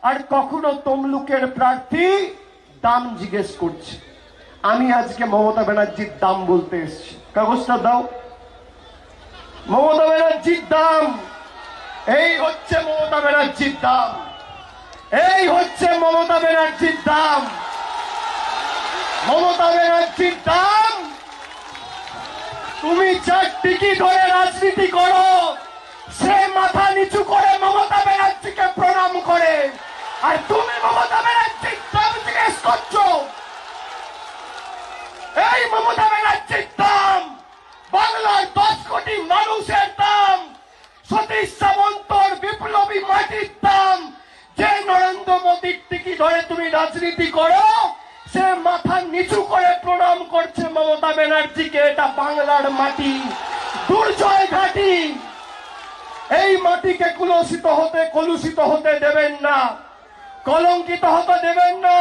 আর কখনো তমলুকের প্রার্থী দাম জিজ্ঞেস করছে। আমি আজকে মমতা ব্যানার্জির দাম বলতে এসেছি। কাগজটা দাও। মমতা ব্যানার্জির দাম, এই হচ্ছে মমতা ব্যানার্জির দাম, এই হচ্ছে মমতা ব্যানার্জির দাম। মমতা ব্যানার্জির দাম, তুমি যার টিকিট ধরে রাজনীতি করো, সে মাথা নিচু করে মমতা ব্যানার্জিকে প্রণাম করে, আর তুমি মমতা ব্যানার্জির দাম জিজ্ঞেস করছো। এই মমতা ব্যানার্জির দাম বাংলার 10 কোটি মানুষের দাম, সতীশ সামন্তর বিপ্লবী মাটির দাম। যে নরেন্দ্র মোদীর টিকিট ধরে তুমি রাজনীতি করো, সে মাথা নিচু করে প্রণাম করছে মমতা ব্যানার্জিকে। এটা বাংলার মাটি, দুর্জয় ঘাটি। এই মাটিকে কলুষিত হতে দেবেন না, কলঙ্কিত হতে দেবেন না।